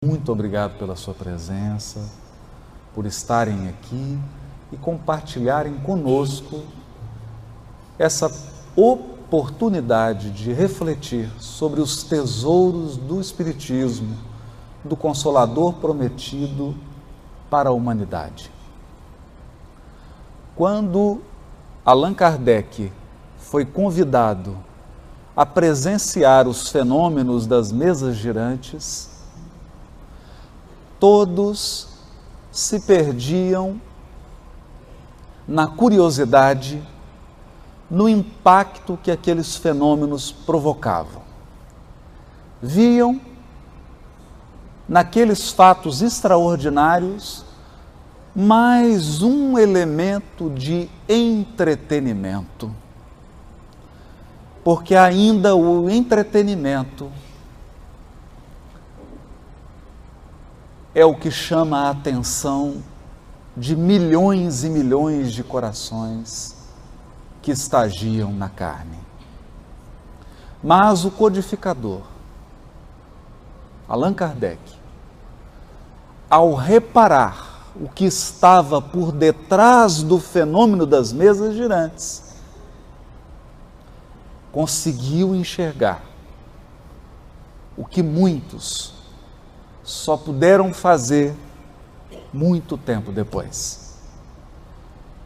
Muito obrigado pela sua presença, por estarem aqui e compartilharem conosco essa oportunidade de refletir sobre os tesouros do Espiritismo, do Consolador prometido para a humanidade. Quando Allan Kardec foi convidado a presenciar os fenômenos das mesas girantes, todos se perdiam na curiosidade, no impacto que aqueles fenômenos provocavam. Viam naqueles fatos extraordinários mais um elemento de entretenimento, porque ainda o entretenimento é o que chama a atenção de milhões e milhões de corações que estagiam na carne. Mas o codificador, Allan Kardec, ao reparar o que estava por detrás do fenômeno das mesas girantes, conseguiu enxergar o que muitos só puderam fazer muito tempo depois.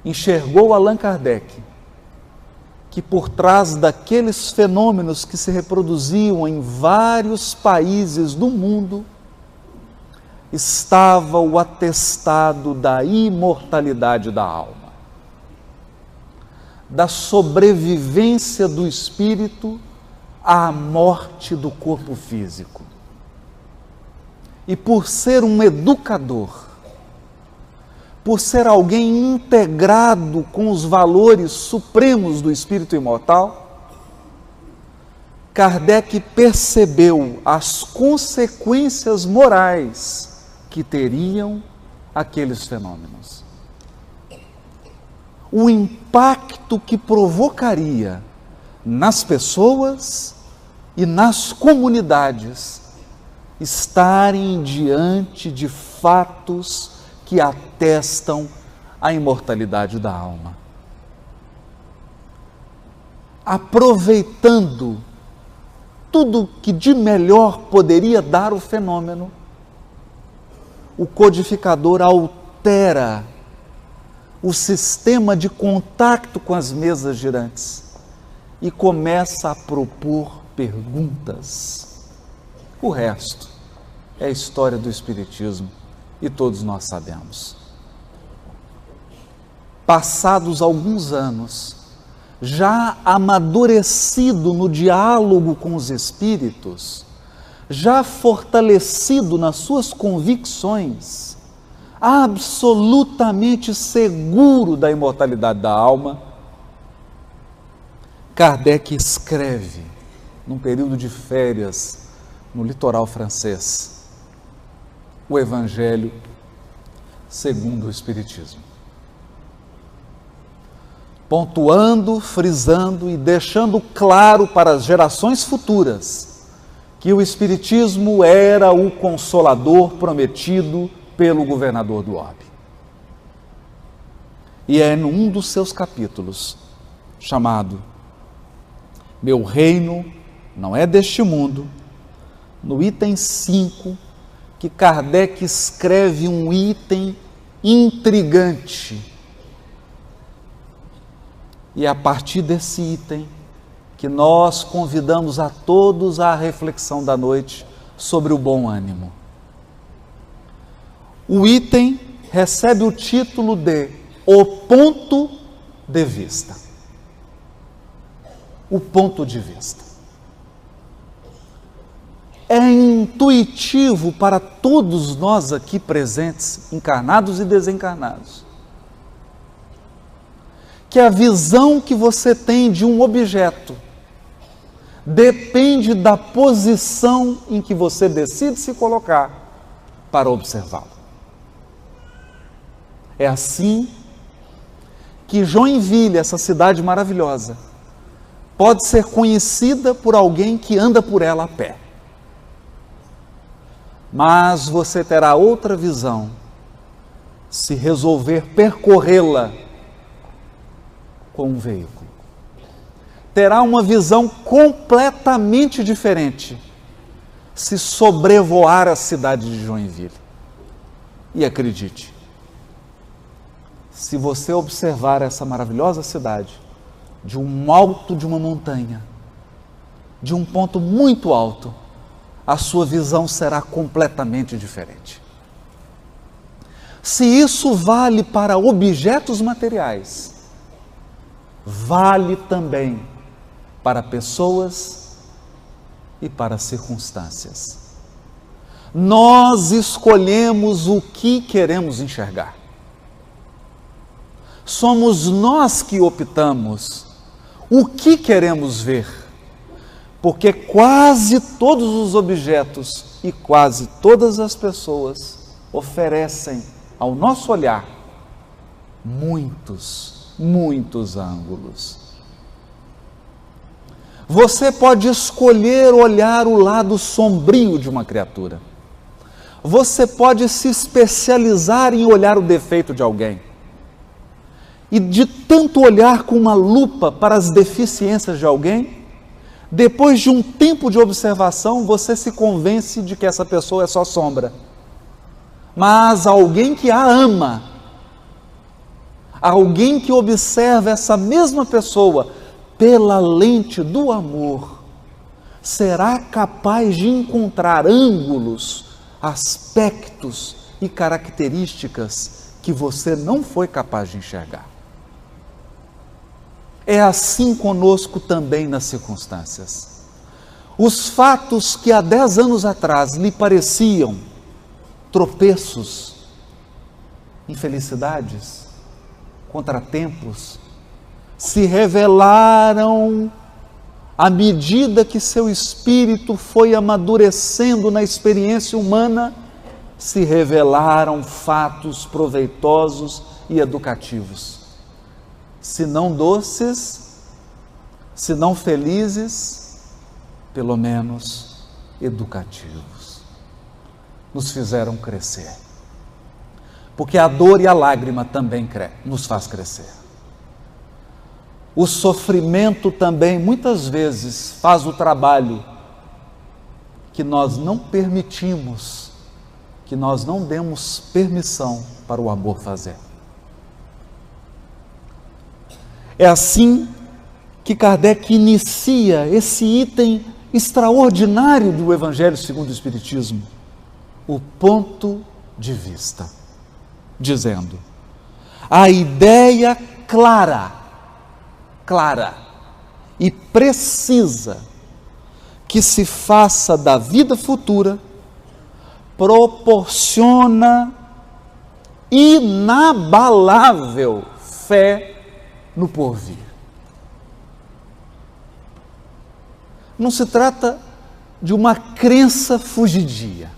Enxergou Allan Kardec que por trás daqueles fenômenos que se reproduziam em vários países do mundo estava o atestado da imortalidade da alma, da sobrevivência do espírito à morte do corpo físico. E por ser um educador, por ser alguém integrado com os valores supremos do espírito imortal, Kardec percebeu as consequências morais que teriam aqueles fenômenos. O impacto que provocaria nas pessoas e nas comunidades estarem diante de fatos que atestam a imortalidade da alma. Aproveitando tudo que de melhor poderia dar o fenômeno, o codificador altera o sistema de contato com as mesas girantes e começa a propor perguntas. O resto é a história do Espiritismo e todos nós sabemos. Passados alguns anos, já amadurecido no diálogo com os espíritos, já fortalecido nas suas convicções, absolutamente seguro da imortalidade da alma, Kardec escreve, num período de férias, no litoral francês, o Evangelho segundo o Espiritismo. Pontuando, frisando e deixando claro para as gerações futuras que o Espiritismo era o consolador prometido pelo governador do orbe. E é num dos seus capítulos, chamado Meu Reino Não É Deste Mundo, no item 5, que Kardec escreve um item intrigante. E é a partir desse item que nós convidamos a todos à reflexão da noite sobre o bom ânimo. O item recebe o título de O Ponto de Vista. O ponto de vista. É intuitivo para todos nós aqui presentes, encarnados e desencarnados, que a visão que você tem de um objeto depende da posição em que você decide se colocar para observá-lo. É assim que Joinville, essa cidade maravilhosa, pode ser conhecida por alguém que anda por ela a pé. Mas você terá outra visão se resolver percorrê-la com um veículo. Terá uma visão completamente diferente se sobrevoar a cidade de Joinville. E acredite, se você observar essa maravilhosa cidade de um alto de uma montanha, de um ponto muito alto, a sua visão será completamente diferente. Se isso vale para objetos materiais, vale também para pessoas e para circunstâncias. Nós escolhemos o que queremos enxergar. Somos nós que optamos o que queremos ver, porque quase todos os objetos e quase todas as pessoas oferecem ao nosso olhar muitos ângulos. Você pode escolher olhar o lado sombrio de uma criatura. Você pode se especializar em olhar o defeito de alguém. E de tanto olhar com uma lupa para as deficiências de alguém, depois de um tempo de observação, você se convence de que essa pessoa é só sombra. Mas alguém que a ama, alguém que observa essa mesma pessoa pela lente do amor, será capaz de encontrar ângulos, aspectos e características que você não foi capaz de enxergar. É assim conosco também nas circunstâncias. Os fatos que há 10 anos atrás lhe pareciam tropeços, infelicidades, contratempos, se revelaram à medida que seu espírito foi amadurecendo na experiência humana, se revelaram fatos proveitosos e educativos. Se não doces, se não felizes, pelo menos educativos. Nos fizeram crescer. Porque a dor e a lágrima também nos faz crescer. O sofrimento também, muitas vezes, faz o trabalho que nós não permitimos, que nós não demos permissão para o amor fazer. É assim que Kardec inicia esse item extraordinário do Evangelho segundo o Espiritismo, o ponto de vista, dizendo: a ideia clara e precisa que se faça da vida futura proporciona inabalável fé no porvir. Não se trata de uma crença fugidia.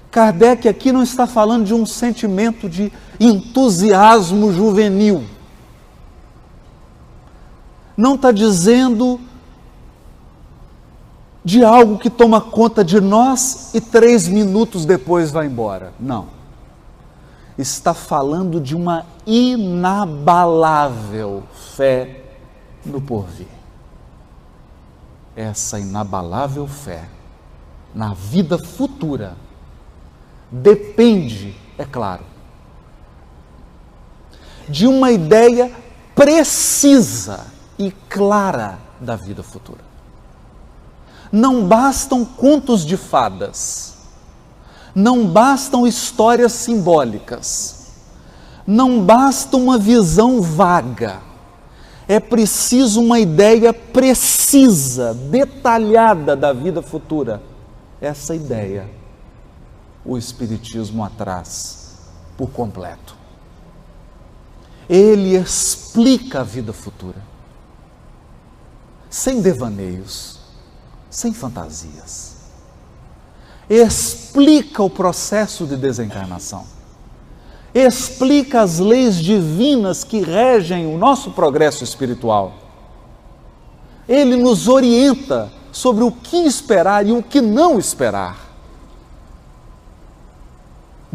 Kardec aqui não está falando de um sentimento de entusiasmo juvenil. Não está dizendo de algo que toma conta de nós e 3 minutos depois vai embora. Não. Está falando de uma inabalável fé no porvir. Essa inabalável fé na vida futura depende, é claro, de uma ideia precisa e clara da vida futura. Não bastam contos de fadas, não bastam histórias simbólicas, não basta uma visão vaga, é preciso uma ideia precisa, detalhada da vida futura. Essa ideia o Espiritismo a traz por completo. Ele explica a vida futura, sem devaneios, sem fantasias. Explica o processo de desencarnação, explica as leis divinas que regem o nosso progresso espiritual. Ele nos orienta sobre o que esperar e o que não esperar.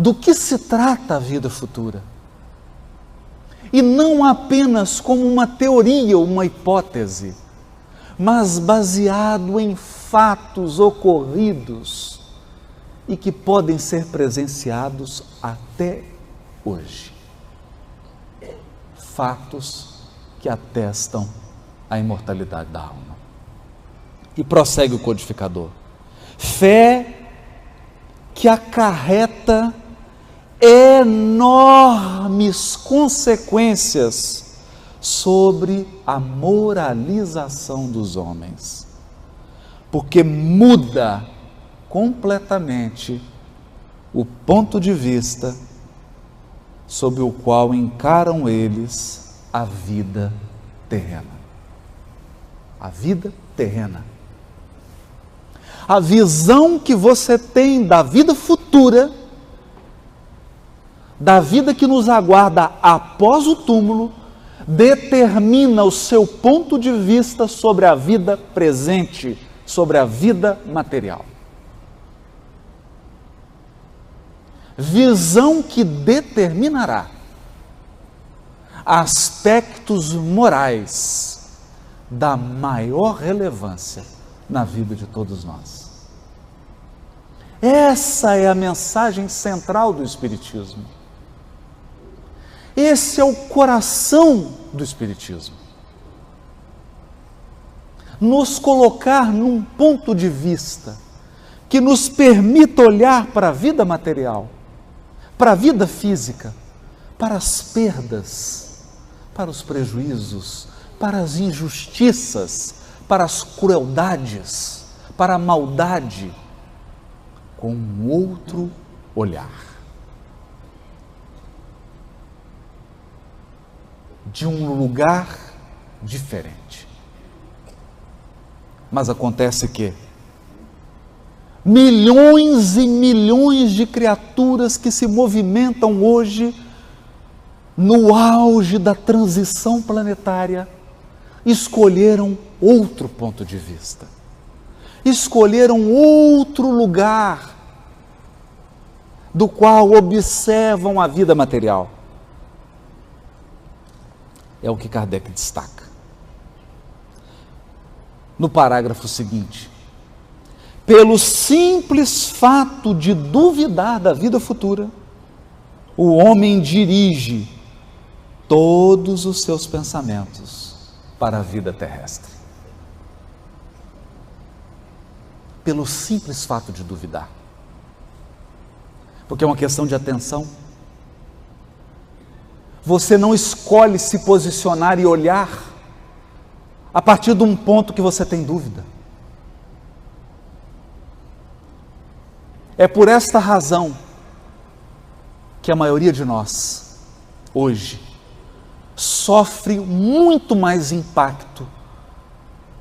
do que se trata a vida futura. E não apenas como uma teoria, uma hipótese, mas baseado em fatos ocorridos e que podem ser presenciados até hoje. Fatos que atestam a imortalidade da alma. E prossegue o codificador. Fé que acarreta enormes consequências sobre a moralização dos homens, porque muda completamente o ponto de vista sob o qual encaram eles a vida terrena. A vida terrena. A visão que você tem da vida futura, da vida que nos aguarda após o túmulo, determina o seu ponto de vista sobre a vida presente, sobre a vida material. Visão que determinará aspectos morais da maior relevância na vida de todos nós. Essa é a mensagem central do Espiritismo. Esse é o coração do Espiritismo. Nos colocar num ponto de vista que nos permita olhar para a vida material, para a vida física, para as perdas, para os prejuízos, para as injustiças, para as crueldades, para a maldade, com um outro olhar. De um lugar diferente. Mas acontece que milhões e milhões de criaturas que se movimentam hoje no auge da transição planetária escolheram outro ponto de vista, escolheram outro lugar do qual observam a vida material. É o que Kardec destaca. No parágrafo seguinte, pelo simples fato de duvidar da vida futura, o homem dirige todos os seus pensamentos para a vida terrestre. Pelo simples fato de duvidar. Porque é uma questão de atenção. Você não escolhe se posicionar e olhar a partir de um ponto que você tem dúvida. É por esta razão que a maioria de nós, hoje, sofre muito mais impacto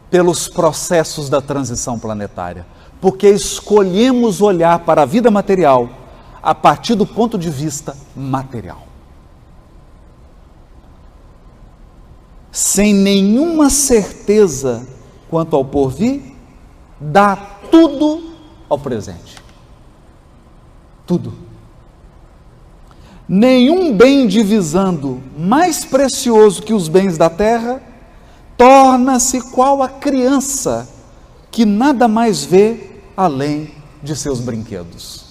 pelos processos da transição planetária, porque escolhemos olhar para a vida material a partir do ponto de vista material. Sem nenhuma certeza quanto ao porvir, dá tudo ao presente. Tudo. Nenhum bem divisando mais precioso que os bens da terra, torna-se qual a criança que nada mais vê além de seus brinquedos.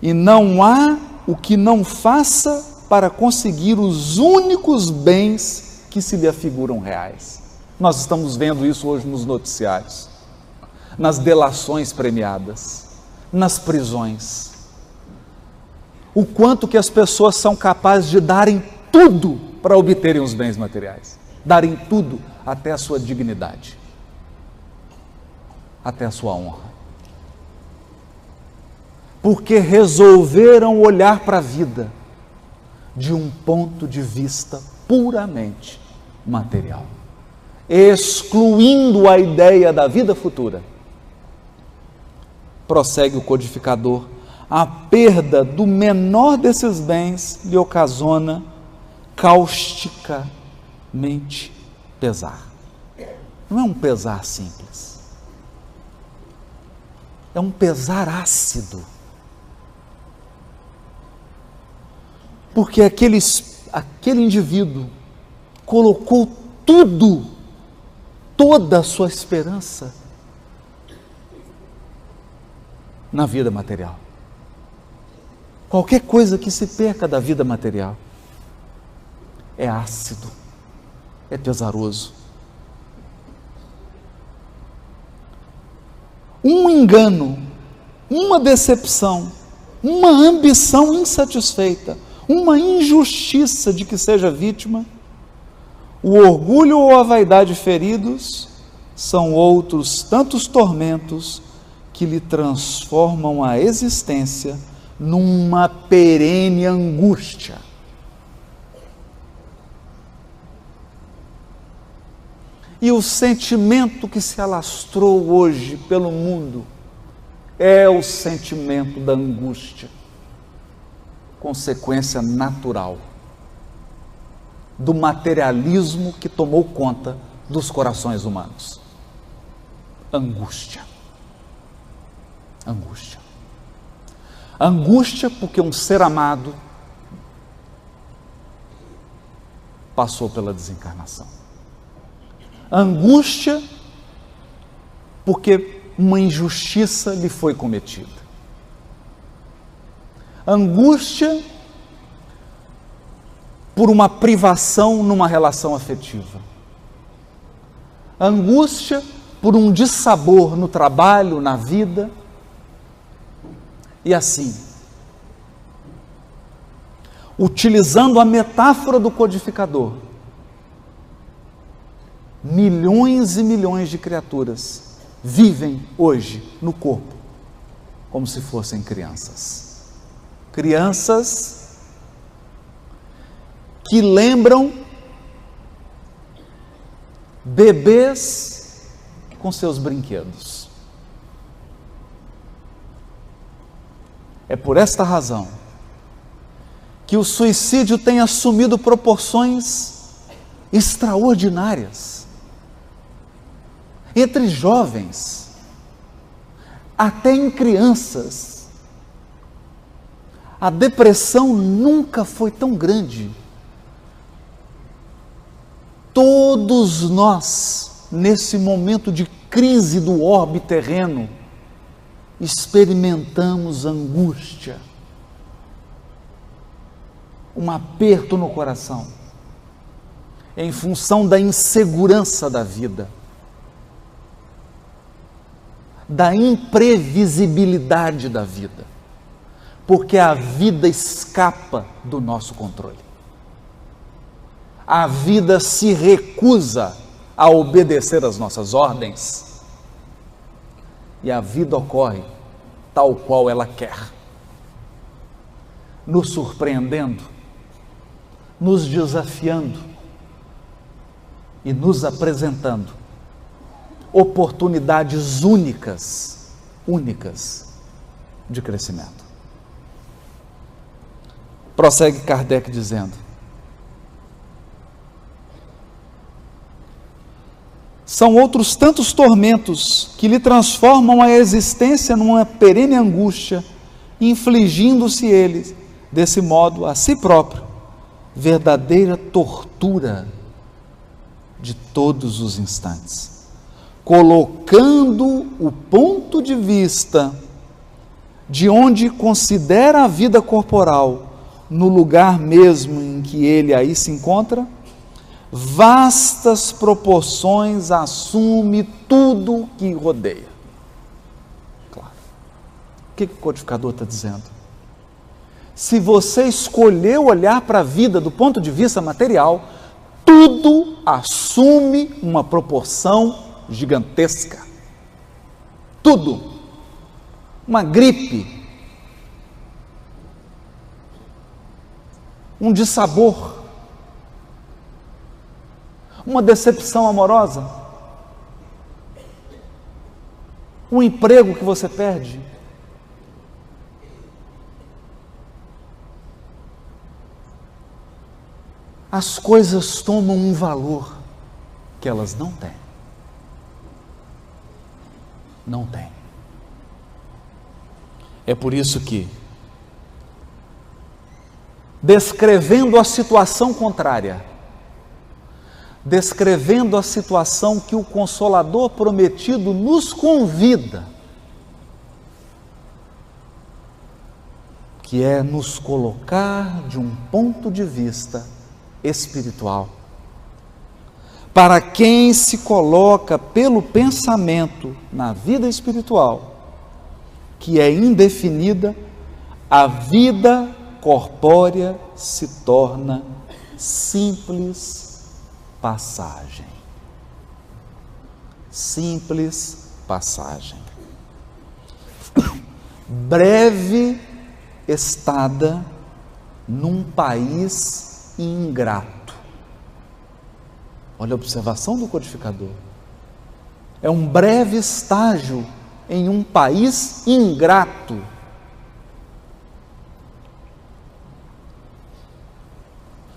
E não há o que não faça para conseguir os únicos bens que se lhe afiguram reais. Nós estamos vendo isso hoje nos noticiários, nas delações premiadas, nas prisões. O quanto que as pessoas são capazes de darem tudo para obterem os bens materiais. Darem tudo, até a sua dignidade, até a sua honra. Porque resolveram olhar para a vida de um ponto de vista puramente material, excluindo a ideia da vida futura. Prossegue o codificador, a perda do menor desses bens lhe ocasiona causticamente pesar. Não é um pesar simples. é um pesar ácido. Porque aquele indivíduo colocou toda a sua esperança na vida material. Qualquer coisa que se perca da vida material é ácido, é pesaroso. Um engano, uma decepção, uma ambição insatisfeita, uma injustiça de que seja vítima, o orgulho ou a vaidade feridos são outros tantos tormentos que lhe transformam a existência numa perene angústia. E o sentimento que se alastrou hoje pelo mundo é o sentimento da angústia, consequência natural do materialismo que tomou conta dos corações humanos. Angústia. Angústia. Angústia porque um ser amado passou pela desencarnação. Angústia porque uma injustiça lhe foi cometida. Angústia por uma privação numa relação afetiva. Angústia por um dissabor no trabalho, na vida. E assim, utilizando a metáfora do codificador, milhões e milhões de criaturas vivem hoje no corpo como se fossem crianças. Crianças que lembram bebês com seus brinquedos. É por esta razão que o suicídio tem assumido proporções extraordinárias entre jovens, até em crianças. A depressão nunca foi tão grande. Todos nós, nesse momento de crise do orbe terreno, experimentamos angústia, um aperto no coração, em função da insegurança da vida, da imprevisibilidade da vida, porque a vida escapa do nosso controle. A vida se recusa a obedecer às nossas ordens, e a vida ocorre tal qual ela quer, nos surpreendendo, nos desafiando e nos apresentando oportunidades únicas de crescimento. Prossegue Kardec dizendo: são outros tantos tormentos que lhe transformam a existência numa perene angústia, infligindo-se ele, desse modo, a si próprio, verdadeira tortura de todos os instantes, colocando o ponto de vista de onde considera a vida corporal no lugar mesmo em que ele aí se encontra, vastas proporções assume tudo o que rodeia. Claro. O que o codificador está dizendo? Se você escolheu olhar para a vida do ponto de vista material, tudo assume uma proporção gigantesca. Tudo. Uma gripe, um dissabor, uma decepção amorosa, um emprego que você perde, as coisas tomam um valor que elas não têm. Não têm. É por isso que, descrevendo a situação contrária, descrevendo a situação que o Consolador prometido nos convida, que é nos colocar de um ponto de vista espiritual. Para quem se coloca pelo pensamento na vida espiritual, que é indefinida, a vida corpórea se torna simples passagem. Simples passagem. Breve estada num país ingrato. Olha a observação do codificador. É um breve estágio em um país ingrato.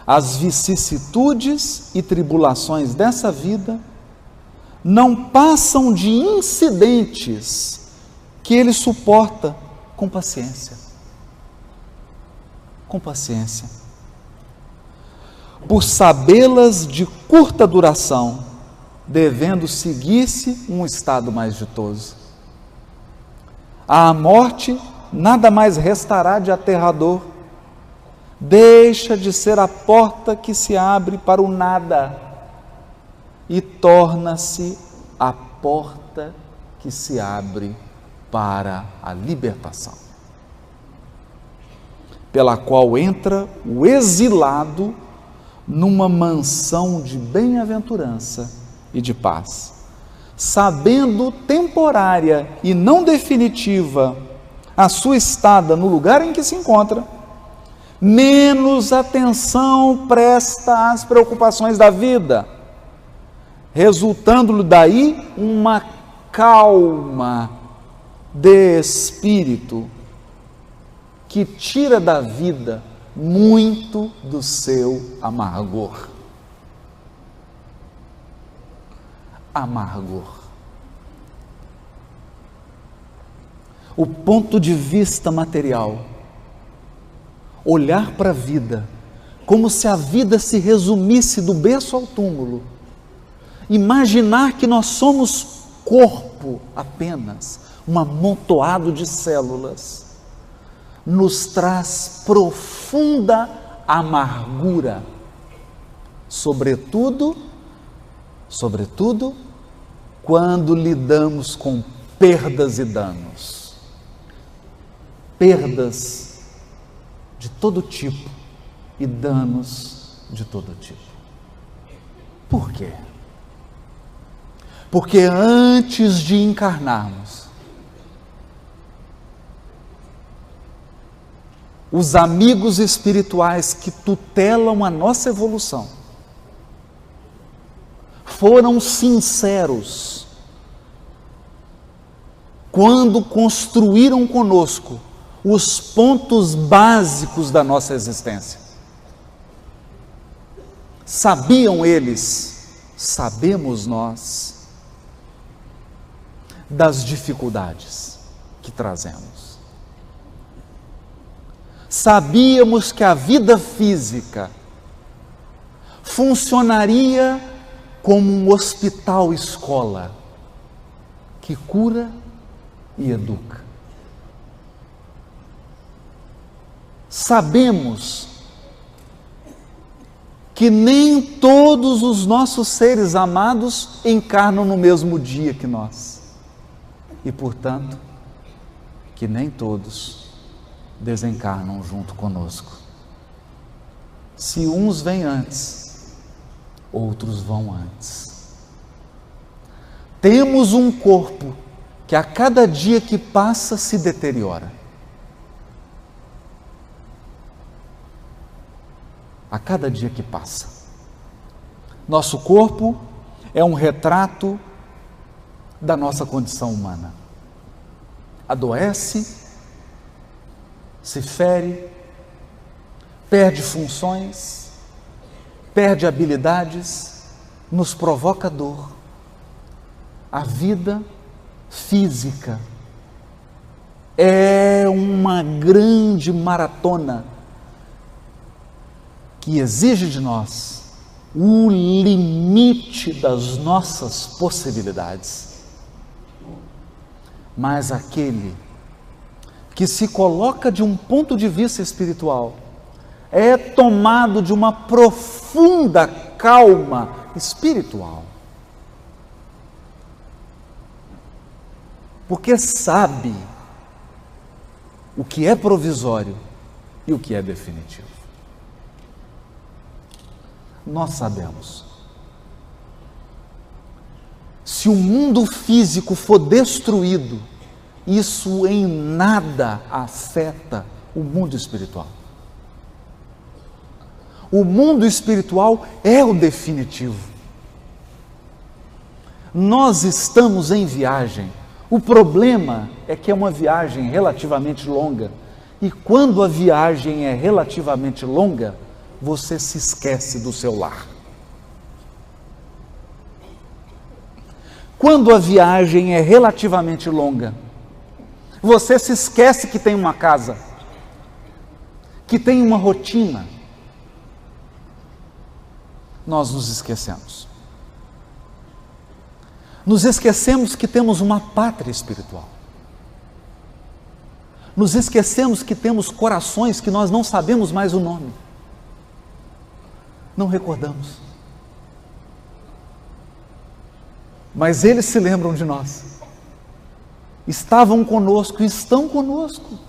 As vicissitudes e tribulações dessa vida não passam de incidentes que ele suporta com paciência. Com paciência. Por sabê-las de curta duração, devendo seguir-se um estado mais ditoso. À morte, nada mais restará de aterrador. Deixa de ser a porta que se abre para o nada e torna-se a porta que se abre para a libertação, pela qual entra o exilado numa mansão de bem-aventurança e de paz, sabendo temporária e não definitiva a sua estada no lugar em que se encontra, menos atenção presta às preocupações da vida, resultando-lhe daí uma calma de espírito que tira da vida muito do seu amargor. Amargor. O ponto de vista material, olhar para a vida como se a vida se resumisse do berço ao túmulo, imaginar que nós somos corpo apenas, um amontoado de células, nos traz profunda amargura, sobretudo quando lidamos com perdas e danos, perdas de todo tipo e danos de todo tipo. Por quê? Porque antes de encarnarmos, os amigos espirituais que tutelam a nossa evolução foram sinceros quando construíram conosco os pontos básicos da nossa existência. Sabiam eles, sabemos nós, das dificuldades que trazemos. Sabíamos que a vida física funcionaria como um hospital-escola que cura e educa. Sabemos que nem todos os nossos seres amados encarnam no mesmo dia que nós. E, portanto, que nem todos desencarnam junto conosco. Se uns vêm antes, outros vão antes. Temos um corpo que a cada dia que passa se deteriora. A cada dia que passa. Nosso corpo é um retrato da nossa condição humana. Adoece, se fere, perde funções, perde habilidades, nos provoca dor. A vida física é uma grande maratona que exige de nós o limite das nossas possibilidades. Mas aquele que se coloca de um ponto de vista espiritual é tomado de uma profunda calma espiritual. Porque sabe o que é provisório e o que é definitivo. Nós sabemos. Se o mundo físico for destruído, isso em nada afeta o mundo espiritual. O mundo espiritual é o definitivo. Nós estamos em viagem. O problema é que é uma viagem relativamente longa. E quando a viagem é relativamente longa, você se esquece do seu lar. Quando a viagem é relativamente longa, você se esquece que tem uma casa, que tem uma rotina. Nós nos esquecemos. Nos esquecemos que temos uma pátria espiritual. Nos esquecemos que temos corações que nós não sabemos mais o nome. Não recordamos. Mas eles se lembram de nós. Estavam conosco e estão conosco.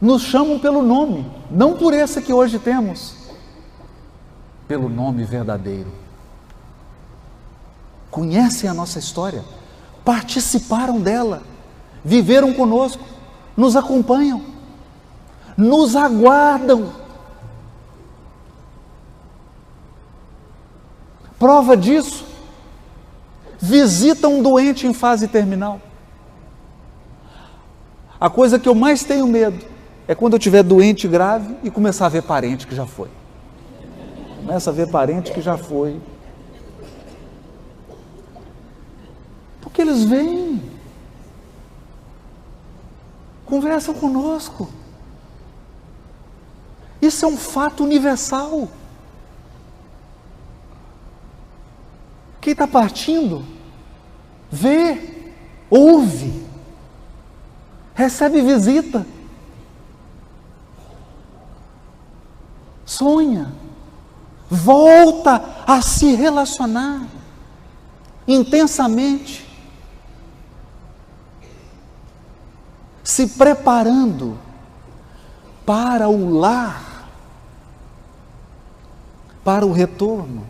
Nos chamam pelo nome, não por esse que hoje temos, pelo nome verdadeiro. Conhecem a nossa história, participaram dela, viveram conosco, nos acompanham, nos aguardam. Prova disso, visitam um doente em fase terminal. A coisa que eu mais tenho medo é quando eu estiver doente grave e começar a ver parente que já foi. Começa a ver parente que já foi. Porque eles vêm, conversam conosco. Isso é um fato universal. Quem está partindo, vê, ouve, recebe visita, sonha, volta a se relacionar intensamente, se preparando para o lar, para o retorno.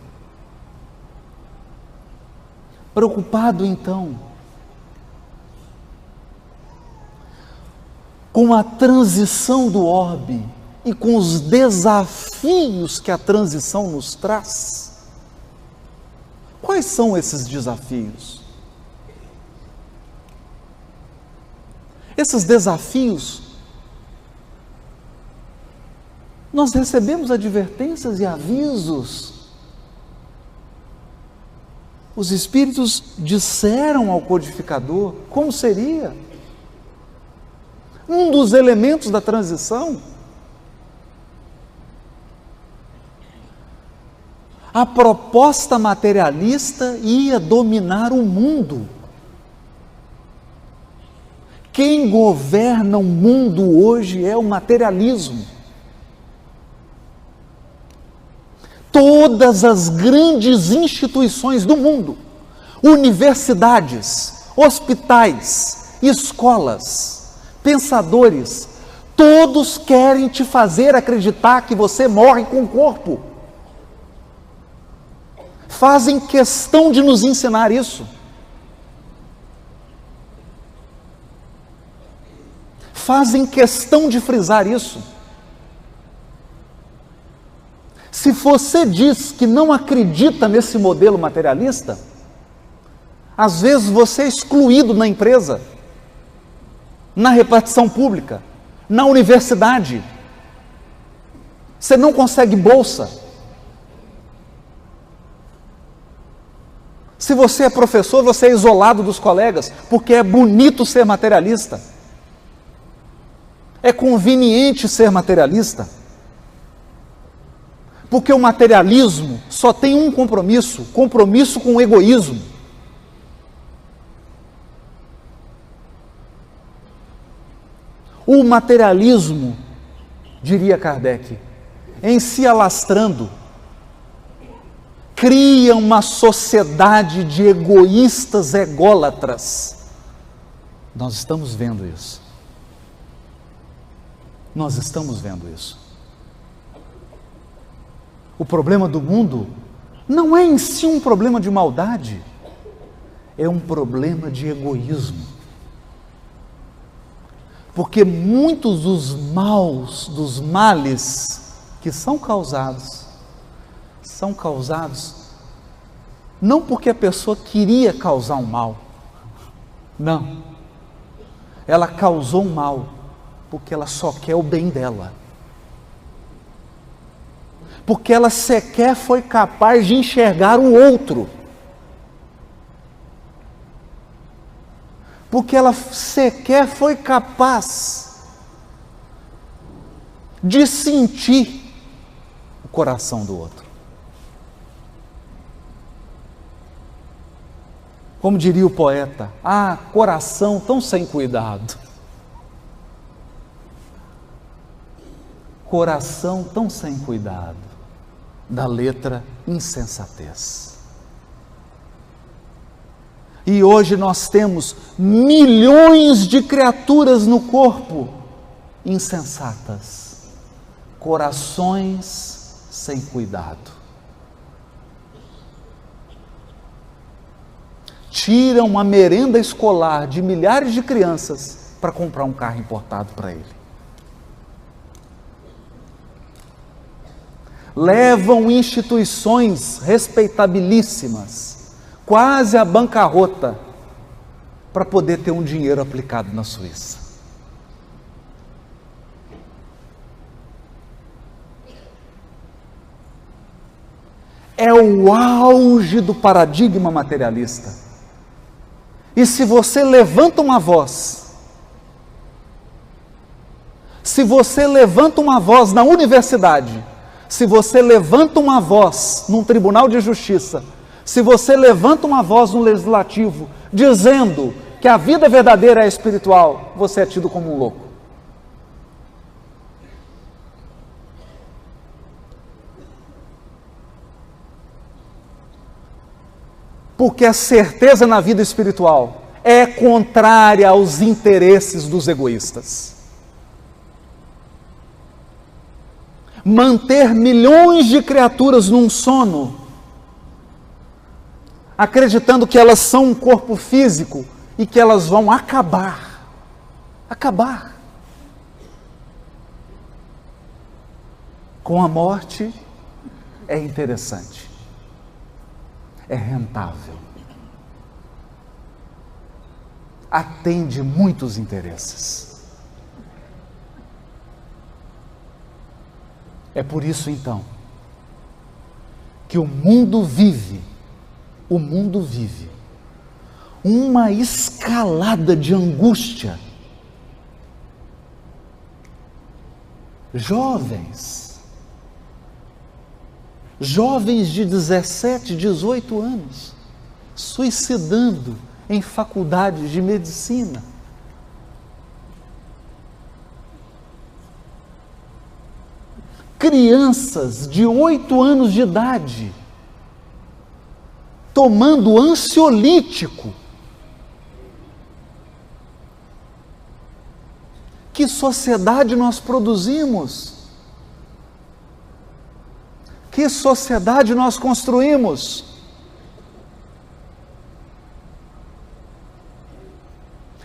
Preocupado então com a transição do orbe e com os desafios que a transição nos traz. Quais são esses desafios? Esses desafios, nós recebemos advertências e avisos. Os espíritos disseram ao codificador como seria. Um dos elementos da transição, a proposta materialista ia dominar o mundo. Quem governa o mundo hoje é o materialismo. Todas as grandes instituições do mundo, universidades, hospitais, escolas, pensadores, todos querem te fazer acreditar que você morre com o corpo. Fazem questão de nos ensinar isso. Fazem questão de frisar isso. Se você diz que não acredita nesse modelo materialista, às vezes você é excluído na empresa, na repartição pública, na universidade. Você você Se você é professor, você é isolado dos colegas, porque é bonito ser materialista. É conveniente ser materialista. Porque o materialismo só tem um compromisso, compromisso com o egoísmo. O materialismo, diria Kardec, em se alastrando, cria uma sociedade de egoístas ególatras. Nós estamos vendo isso. Nós estamos vendo isso. O problema do mundo não é em si um problema de maldade, é um problema de egoísmo. Porque muitos dos males que são causados não porque a pessoa queria causar um mal, não, ela causou um mal porque ela só quer o bem dela, porque ela sequer foi capaz de enxergar o outro, porque ela sequer foi capaz de sentir o coração do outro. Como diria o poeta, coração tão sem cuidado. Coração tão sem cuidado, da letra insensatez. E hoje nós temos milhões de criaturas no corpo insensatas, corações sem cuidado. Tiram a merenda escolar de milhares de crianças para comprar um carro importado para ele. Levam instituições respeitabilíssimas, quase à bancarrota, para poder ter um dinheiro aplicado na Suíça. É o auge do paradigma materialista. E se você levanta uma voz, na universidade, se você levanta uma voz num tribunal de justiça, se você levanta uma voz no legislativo, dizendo que a vida verdadeira é espiritual, você é tido como um louco. Porque a certeza na vida espiritual é contrária aos interesses dos egoístas. Manter milhões de criaturas num sono, acreditando que elas são um corpo físico e que elas vão acabar. Com a morte é interessante. É rentável, atende muitos interesses. É por isso então que o mundo vive uma escalada de angústia. Jovens de 17, 18 anos, suicidando em faculdades de medicina. Crianças de 8 anos de idade, tomando ansiolítico. Que sociedade nós produzimos? Que sociedade nós construímos?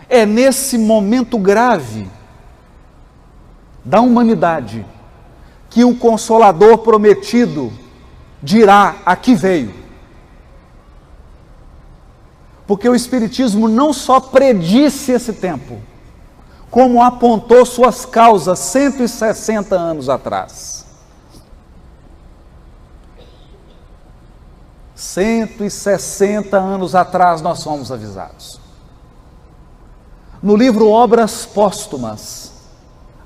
É nesse momento grave da humanidade que o Consolador prometido dirá: aqui veio. Porque o Espiritismo não só predisse esse tempo, como apontou suas causas 160 anos atrás. 160 anos atrás nós fomos avisados. No livro Obras Póstumas,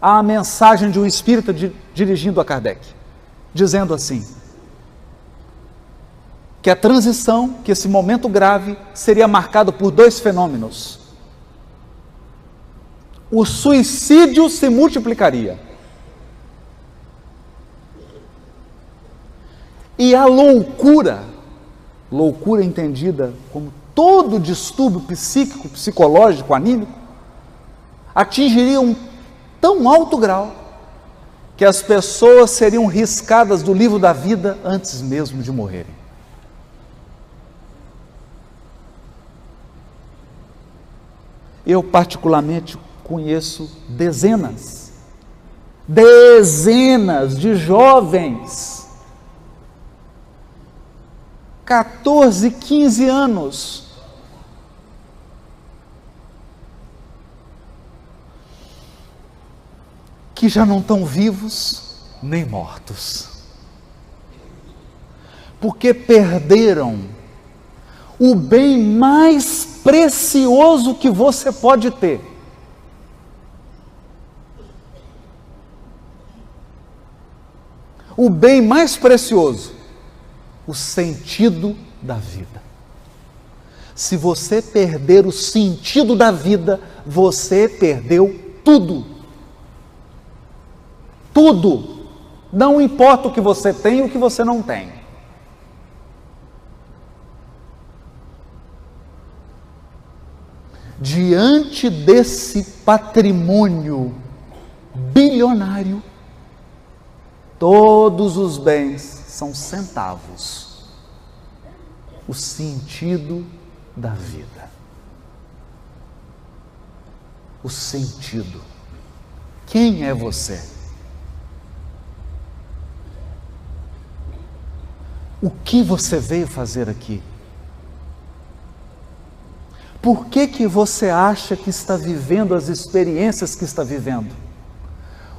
há a mensagem de um espírita dirigindo a Kardec, dizendo assim, que a transição, que esse momento grave, seria marcado por dois fenômenos. O suicídio se multiplicaria e a loucura entendida como todo distúrbio psíquico, psicológico, anímico, atingiria um tão alto grau que as pessoas seriam riscadas do livro da vida antes mesmo de morrerem. Eu particularmente conheço dezenas de jovens, 14, 15 anos, que já não estão vivos nem mortos, porque perderam o bem mais precioso que você pode ter. O bem mais precioso, o sentido da vida. Se você perder o sentido da vida, você perdeu tudo. Tudo. Não importa o que você tem e o que você não tem. Diante desse patrimônio bilionário, todos os bens são centavos. O sentido da vida. O sentido. Quem é você? O que você veio fazer aqui? Por que você acha que está vivendo as experiências que está vivendo?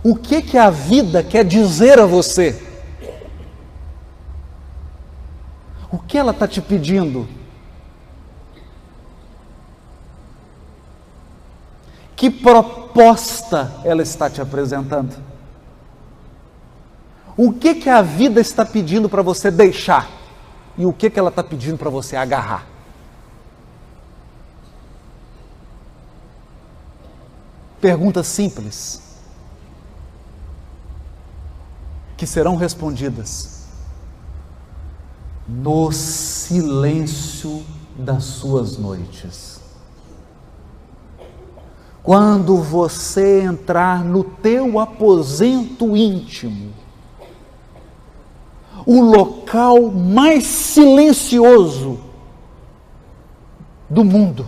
O que a vida quer dizer a você? O que ela está te pedindo? Que proposta ela está te apresentando? O que a vida está pedindo para você deixar? E o que ela está pedindo para você agarrar? Perguntas simples, que serão respondidas no silêncio das suas noites. Quando você entrar no teu aposento íntimo, o local mais silencioso do mundo,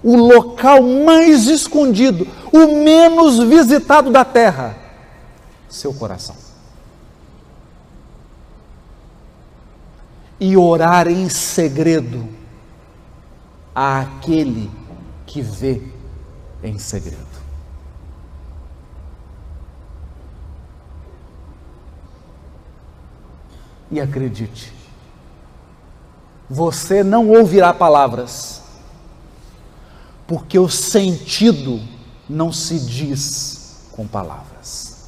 o local mais escondido, o menos visitado da terra, seu coração. E orar em segredo àquele que vê em segredo. E acredite, você não ouvirá palavras, porque o sentido não se diz com palavras.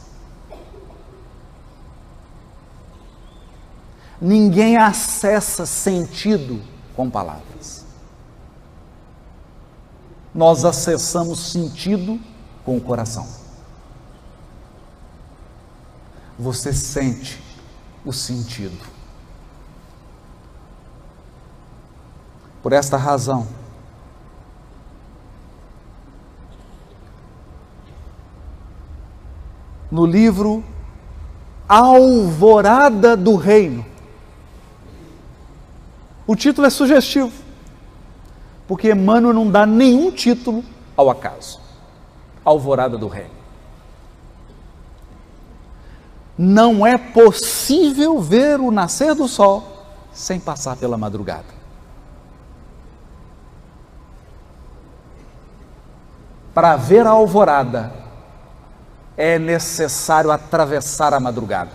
Ninguém acessa sentido com palavras. Nós acessamos sentido com o coração. Você sente o sentido. Por esta razão, no livro Alvorada do Reino, o título é sugestivo, porque Emmanuel não dá nenhum título ao acaso. Alvorada do Reino. Não é possível ver o nascer do sol sem passar pela madrugada. Para ver a alvorada, é necessário atravessar a madrugada.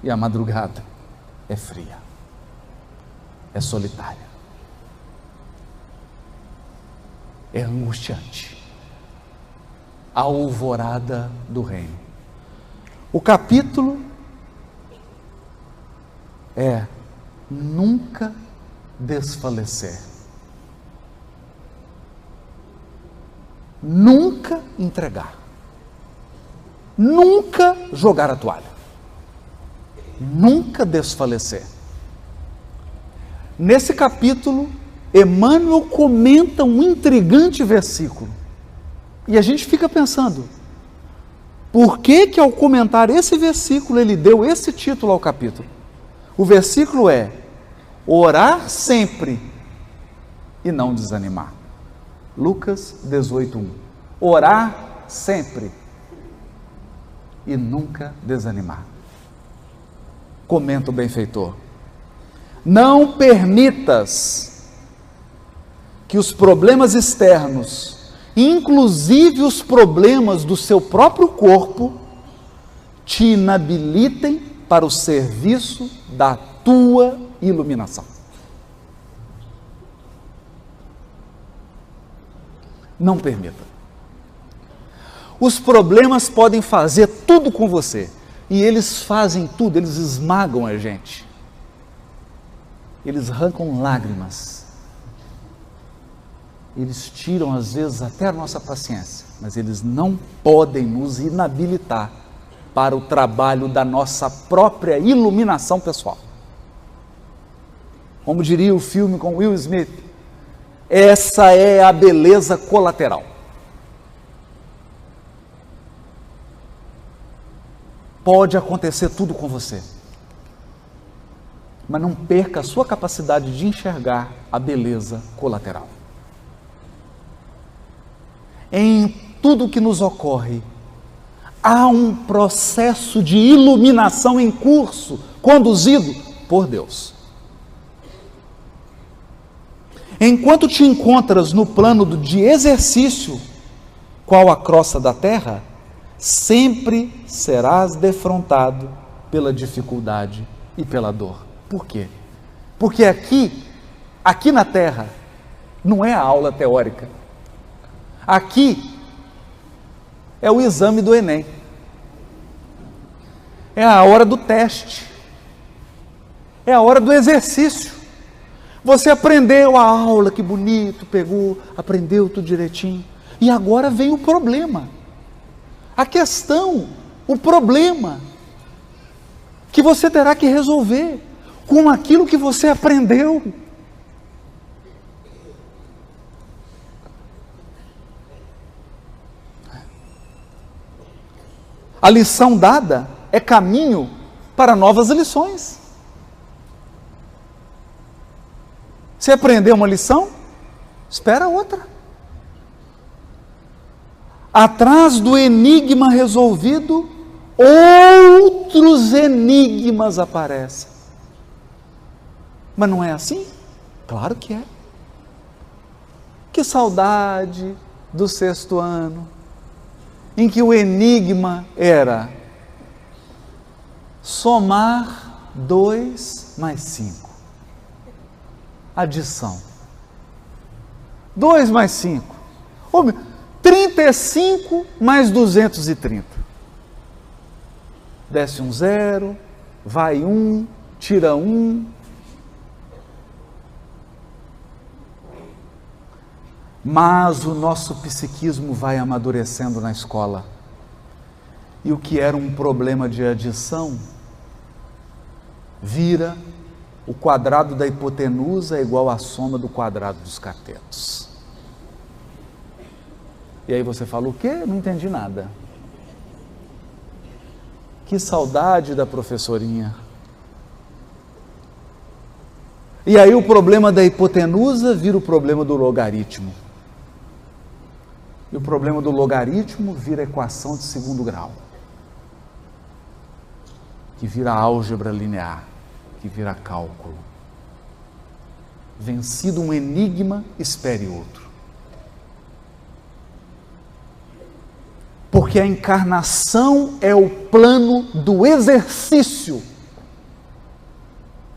e a madrugada é fria, é solitária, é angustiante. A alvorada do reino. O capítulo é nunca desfalecer, nunca entregar, nunca jogar a toalha, nunca desfalecer. Nesse capítulo, Emmanuel comenta um intrigante versículo, e a gente fica pensando, por que ao comentar esse versículo ele deu esse título ao capítulo? O versículo é: orar sempre e não desanimar. Lucas 18:1. Orar sempre e nunca desanimar. Comenta o benfeitor: não permitas que os problemas externos, inclusive os problemas do seu próprio corpo, te inabilitem para o serviço da tua iluminação. Não permita. Os problemas podem fazer tudo com você, e eles fazem tudo, eles esmagam a gente. Eles arrancam lágrimas. Eles tiram às vezes até a nossa paciência, mas eles não podem nos inabilitar para o trabalho da nossa própria iluminação pessoal. Como diria o filme com Will Smith, essa é a beleza colateral. Pode acontecer tudo com você, mas não perca a sua capacidade de enxergar a beleza colateral. Em tudo que nos ocorre, há um processo de iluminação em curso, conduzido por Deus. Enquanto te encontras no plano de exercício, qual a crosta da terra, sempre serás defrontado pela dificuldade e pela dor. Por quê? Porque aqui na terra, não é a aula teórica. Aqui é o exame do Enem. É a hora do teste. É a hora do exercício. Você aprendeu a aula, que bonito, pegou, aprendeu tudo direitinho. E agora vem o problema. A questão, o problema que você terá que resolver com aquilo que você aprendeu. A lição dada é caminho para novas lições. Você aprendeu uma lição? Espera outra. Atrás do enigma resolvido, outros enigmas aparecem. Mas não é assim? Claro que é. Que saudade do 6º ano, em que o enigma era somar 2 mais 5. Adição. 2 mais 5. 35 mais 230. Desce um 0, vai 1, tira 1. Mas o nosso psiquismo vai amadurecendo na escola. E o que era um problema de adição vira o quadrado da hipotenusa é igual à soma do quadrado dos catetos. E aí você fala, o quê? Não entendi nada. Que saudade da professorinha. E aí o problema da hipotenusa vira o problema do logaritmo. E o problema do logaritmo vira a equação de 2º grau. Que vira álgebra linear. Que vira cálculo. Vencido um enigma, espere outro. Porque a encarnação é o plano do exercício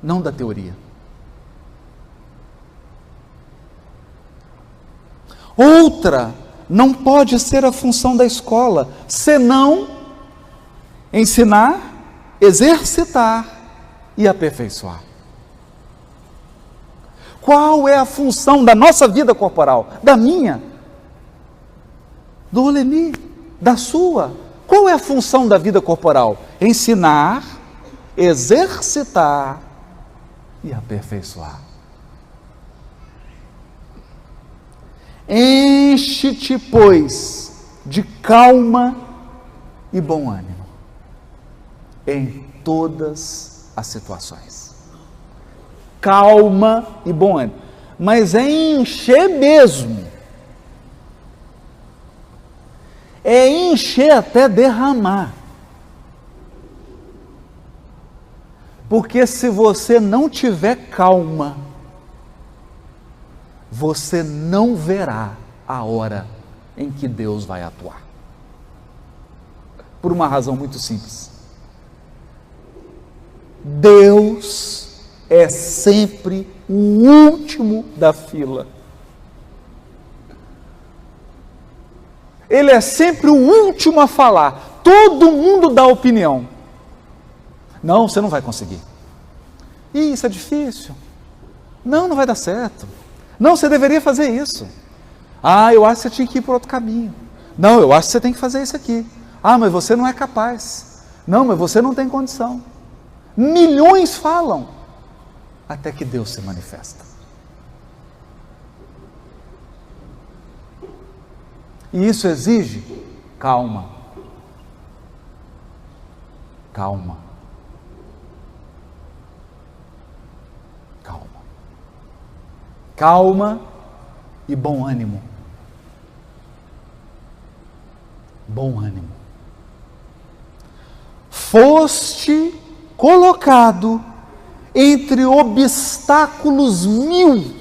não da teoria. Outra não pode ser a função da escola, senão ensinar, exercitar e aperfeiçoar. Qual é a função da nossa vida corporal? Da minha? Do Oleni? Da sua? Qual é a função da vida corporal? Ensinar, exercitar e aperfeiçoar. Enche-te, pois, de calma e bom ânimo em todas as situações. Calma e bom ânimo. Mas é encher mesmo. É encher até derramar. Porque se você não tiver calma, você não verá a hora em que Deus vai atuar. Por uma razão muito simples. Deus é sempre o último da fila. Ele é sempre o último a falar. Todo mundo dá opinião. Não, você não vai conseguir. Isso é difícil. Não, não vai dar certo. Não, você deveria fazer isso. Eu acho que você tinha que ir por outro caminho. Não, eu acho que você tem que fazer isso aqui. Mas você não é capaz. Não, mas você não tem condição. Milhões falam, até que Deus se manifesta. E isso exige calma. Calma. Calma. Calma e bom ânimo. Bom ânimo. Foste colocado entre obstáculos 1000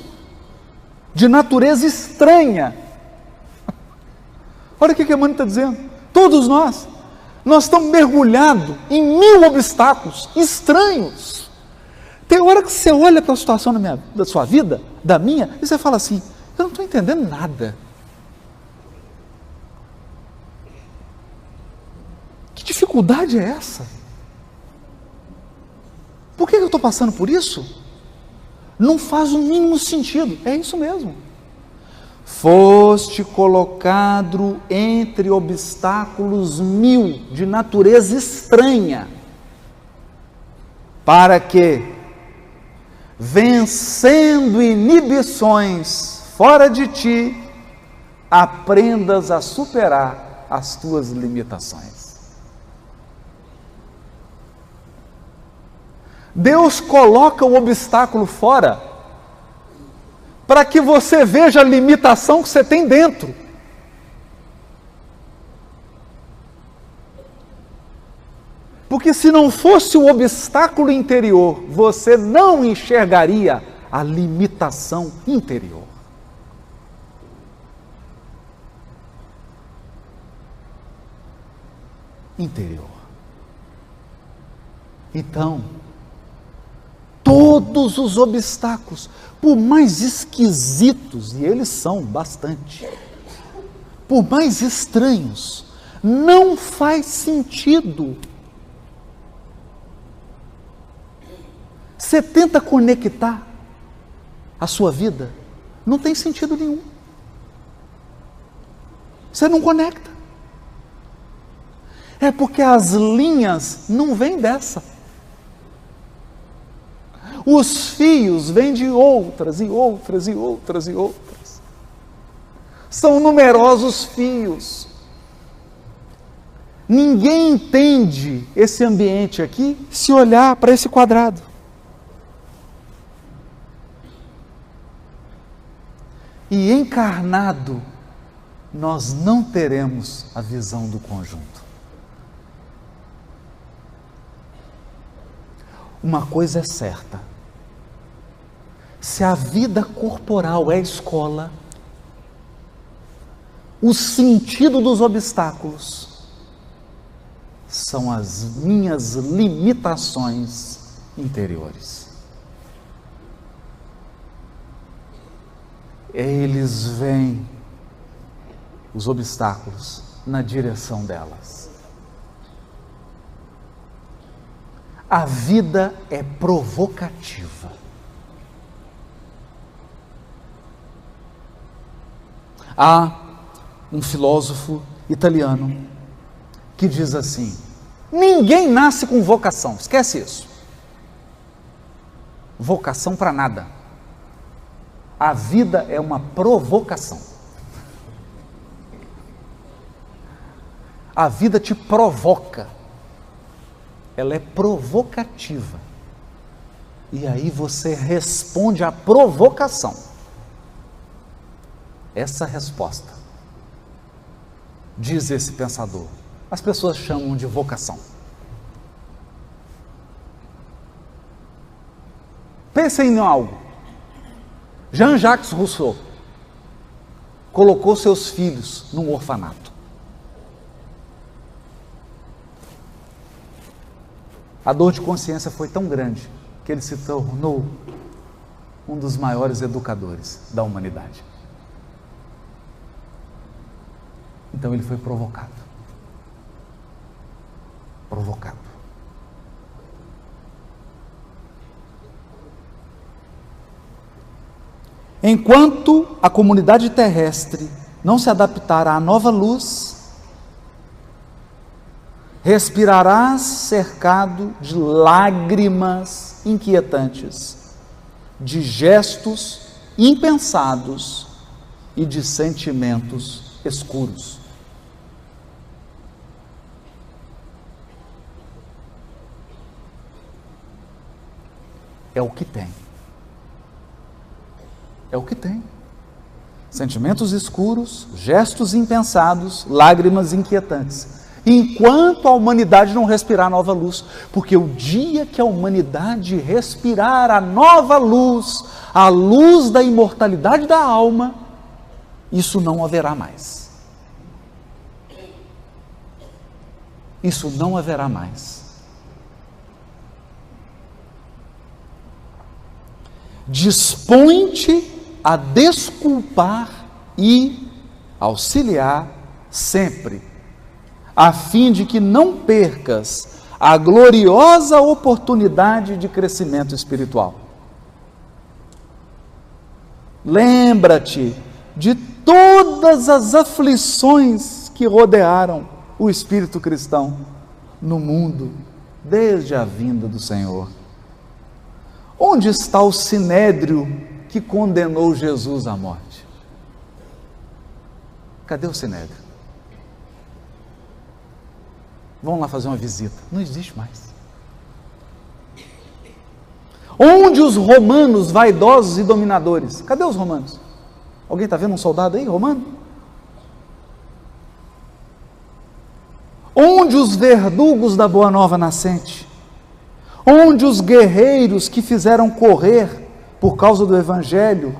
de natureza estranha. Olha o que a Emmanuel está dizendo. Todos nós estamos mergulhados em 1000 obstáculos estranhos. Tem hora que você olha para a situação da sua vida, da minha, e você fala assim, eu não estou entendendo nada. Que dificuldade é essa? Por que eu estou passando por isso? Não faz o mínimo sentido. É isso mesmo. Foste colocado entre obstáculos 1000 de natureza estranha, para que, vencendo inibições fora de ti, aprendas a superar as tuas limitações. Deus coloca o obstáculo fora para que você veja a limitação que você tem dentro. Porque se não fosse o obstáculo interior, você não enxergaria a limitação interior. Interior. Então, todos os obstáculos, por mais esquisitos, e eles são bastante, por mais estranhos, não faz sentido. Você tenta conectar a sua vida, não tem sentido nenhum. Você não conecta. É porque as linhas não vêm dessa. Os fios vêm de outras e outras e outras e outras. São numerosos fios. Ninguém entende esse ambiente aqui se olhar para esse quadrado. E encarnado, nós não teremos a visão do conjunto. Uma coisa é certa: se a vida corporal é escola, o sentido dos obstáculos são as minhas limitações interiores. eles veem os obstáculos na direção delas. A vida é provocativa. Há um filósofo italiano que diz assim: ninguém nasce com vocação, esquece isso. Vocação para nada. A vida é uma provocação. A vida te provoca. Ela é provocativa. E aí você responde à provocação. Essa resposta, diz esse pensador, as pessoas chamam de vocação. Pensem em algo. Jean-Jacques Rousseau colocou seus filhos num orfanato. A dor de consciência foi tão grande que ele se tornou um dos maiores educadores da humanidade. Então ele foi provocado. Provocado. Enquanto a comunidade terrestre não se adaptar à nova luz, respirarás cercado de lágrimas inquietantes, de gestos impensados e de sentimentos escuros. É o que tem. É o que tem. Sentimentos escuros, gestos impensados, lágrimas inquietantes. Enquanto a humanidade não respirar nova luz, porque o dia que a humanidade respirar a nova luz, a luz da imortalidade da alma, isso não haverá mais. Isso não haverá mais. Dispõe-te a desculpar e auxiliar sempre, a fim de que não percas a gloriosa oportunidade de crescimento espiritual. Lembra-te de todas as aflições que rodearam o espírito cristão no mundo desde a vinda do Senhor. Onde está o sinédrio que condenou Jesus à morte? Cadê o sinédrio? Vamos lá fazer uma visita. Não existe mais. Onde os romanos vaidosos e dominadores? Cadê os romanos? Alguém está vendo um soldado aí, romano? Onde os verdugos da Boa Nova Nascente? Onde os guerreiros que fizeram correr, por causa do Evangelho,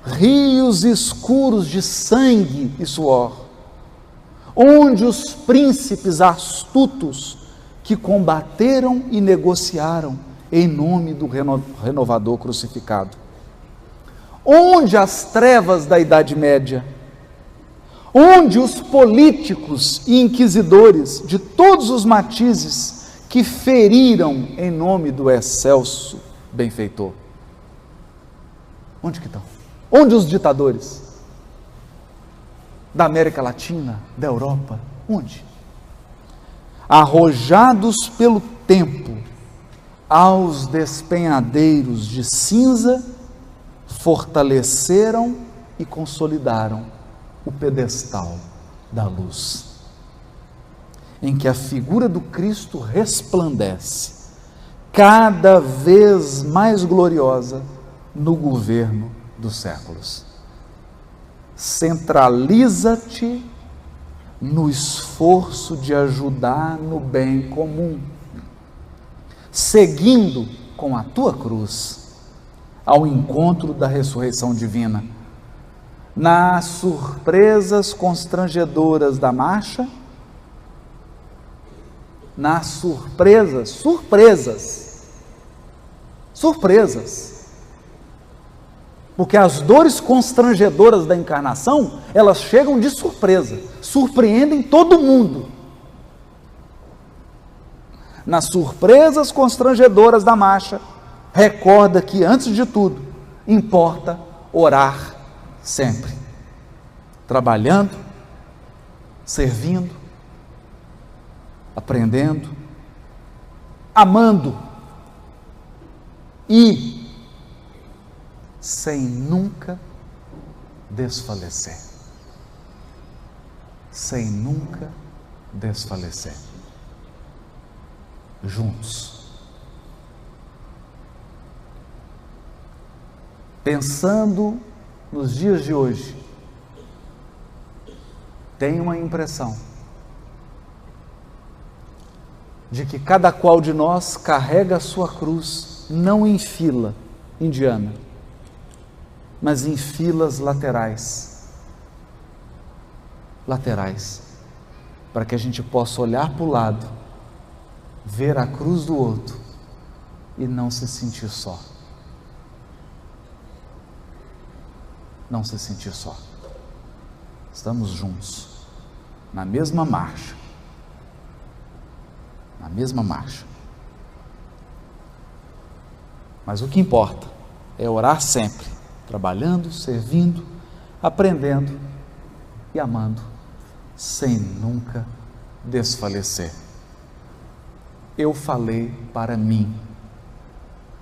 rios escuros de sangue e suor? Onde os príncipes astutos que combateram e negociaram em nome do renovador crucificado? Onde as trevas da Idade Média? Onde os políticos e inquisidores de todos os matizes que feriram em nome do excelso benfeitor? Onde que estão? Onde os ditadores? Da América Latina, da Europa, onde? Arrojados pelo tempo aos despenhadeiros de cinza, fortaleceram e consolidaram o pedestal da luz, em que a figura do Cristo resplandece, cada vez mais gloriosa no governo dos séculos. Centraliza-te no esforço de ajudar no bem comum, seguindo com a tua cruz ao encontro da ressurreição divina, nas surpresas constrangedoras da marcha, nas surpresas Porque as dores constrangedoras da encarnação, elas chegam de surpresa, surpreendem todo mundo. Nas surpresas constrangedoras da marcha, recorda que, antes de tudo, importa orar sempre, trabalhando, servindo, aprendendo, amando e sem nunca desfalecer. Sem nunca desfalecer. Juntos. Pensando nos dias de hoje, tenho uma impressão de que cada qual de nós carrega a sua cruz, não em fila indiana, mas em filas laterais, para que a gente possa olhar para o lado, ver a cruz do outro e não se sentir só. Não se sentir só. Estamos juntos, na mesma marcha. Na mesma marcha. Mas o que importa é orar sempre, trabalhando, servindo, aprendendo e amando, sem nunca desfalecer. Eu falei para mim,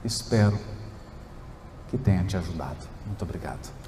espero que tenha te ajudado. Muito obrigado.